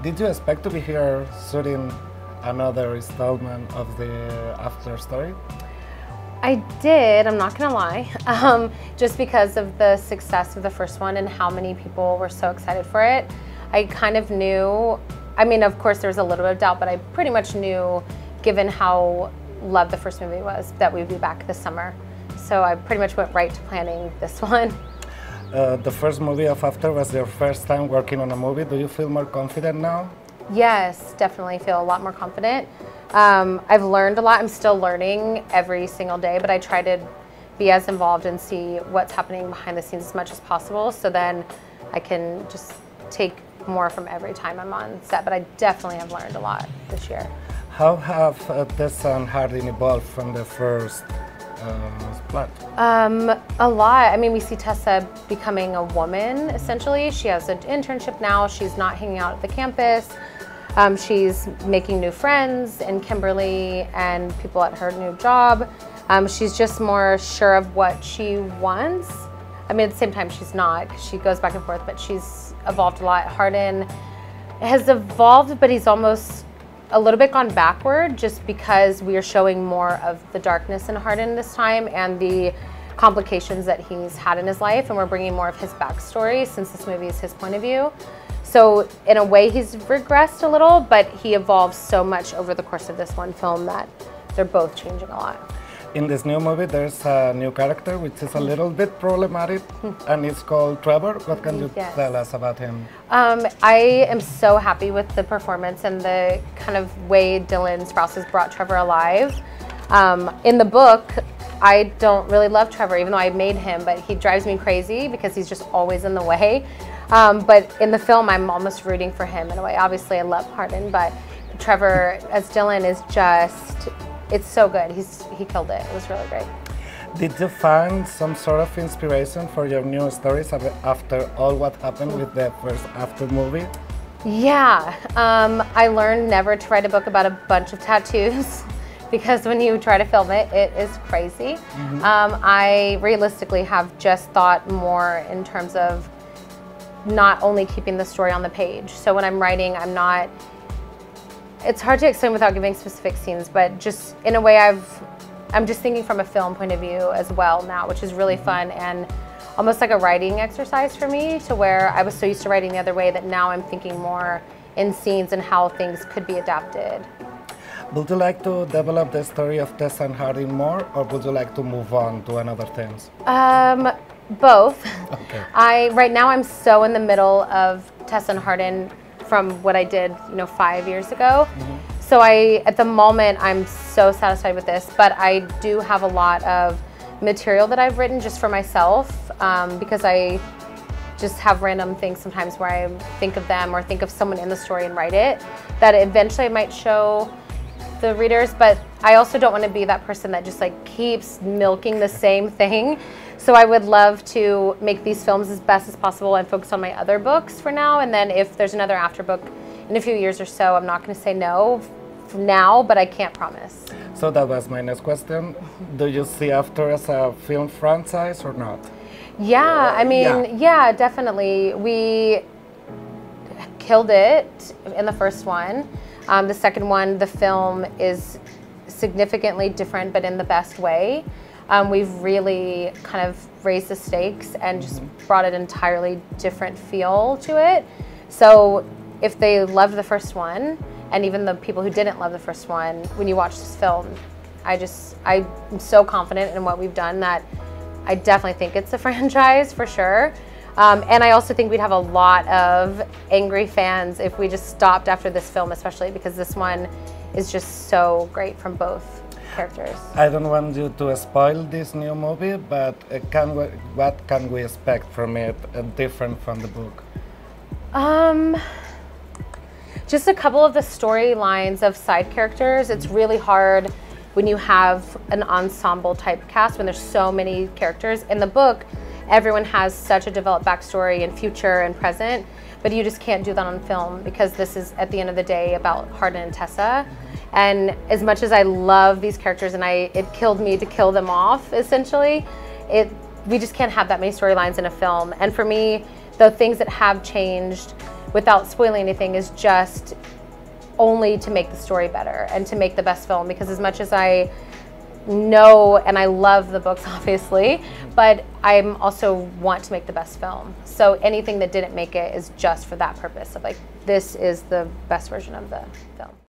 Did you expect to be here shooting another installment of the After story? I did, I'm not gonna lie, just because of the success of the first one and how many people were so excited for it. I kind of knew, I mean, of course there was a little bit of doubt, but I pretty much knew, given how loved the first movie was, that we'd be back this summer. So I pretty much went right to planning this one. The first movie of After was your first time working on a movie. Do you feel more confident now? Yes, definitely feel a lot more confident. I've learned a lot. I'm still learning every single day, but I try to be as involved and see what's happening behind the scenes as much as possible, so then I can just take more from every time I'm on set. But I definitely have learned a lot this year. How have Tessa and Hardin evolved from the first plot? A lot. I mean, we see Tessa becoming a woman, essentially. She has an internship now. She's not hanging out at the campus. She's making new friends in Kimberly and people at her new job. She's just more sure of what she wants. I mean, at the same time, she's not. She goes back and forth, but she's evolved a lot. Hardin has evolved, but he's almost a little bit gone backward, just because we are showing more of the darkness in Hardin this time and the complications that he's had in his life, and we're bringing more of his backstory since this movie is his point of view. So in a way he's regressed a little, but he evolves so much over the course of this one film that they're both changing a lot. In this new movie there's a new character which is a little bit problematic and it's called Trevor. What can you tell us about him? I am so happy with the performance and the kind of way Dylan Sprouse has brought Trevor alive. In the book, I don't really love Trevor, even though I made him, but he drives me crazy because he's just always in the way. But in the film, I'm almost rooting for him in a way. Obviously, I love Hardin, but Trevor as Dylan is just, it's so good. He killed it. It was really great. Did you find some sort of inspiration for your new stories after all what happened with the first After movie? Yeah, I learned never to write a book about a bunch of tattoos because when you try to film it, it is crazy. I realistically have just thought more in terms of not only keeping the story on the page. So when I'm writing, I'm not, it's hard to explain without giving specific scenes, but just in a way I'm just thinking from a film point of view as well now, which is really fun and almost like a writing exercise for me, to where I was so used to writing the other way that now I'm thinking more in scenes and how things could be adapted. Would you like to develop the story of Tessa and Hardin more, or would you like to move on to another things? Both. Okay. Right now I'm so in the middle of Tessa and Hardin from what I did, 5 years ago. So at the moment, I'm so satisfied with this, but I do have a lot of material that I've written just for myself, because I just have random things sometimes where I think of them or think of someone in the story and write it, that eventually I might show the readers, but I also don't want to be that person that just keeps milking the same thing. So I would love to make these films as best as possible and focus on my other books for now, and then if there's another After book in a few years or so, I'm not going to say no now, but I can't promise. So that was my next question. Do you see After as a film franchise or not? Yeah, I mean, yeah, definitely. We killed it in the first one. The second one, the film is significantly different, but in the best way. We've really kind of raised the stakes and just brought an entirely different feel to it. So if they loved the first one, and even the people who didn't love the first one, when you watch this film, I'm so confident in what we've done that I definitely think it's a franchise for sure. And I also think we'd have a lot of angry fans if we just stopped after this film, especially because this one is just so great from both characters. I don't want you to spoil this new movie, but what can we expect from it different from the book? Just a couple of the storylines of side characters. It's really hard when you have an ensemble type cast, when there's so many characters. In the book, everyone has such a developed backstory in future and present, but you just can't do that on film because this is, at the end of the day, about Hardin and Tessa. And as much as I love these characters and it killed me to kill them off, essentially, we just can't have that many storylines in a film. And for me, the things that have changed without spoiling anything, is just only to make the story better and to make the best film. Because as much as I know and I love the books, obviously, but I'm also want to make the best film. So anything that didn't make it is just for that purpose of like, this is the best version of the film.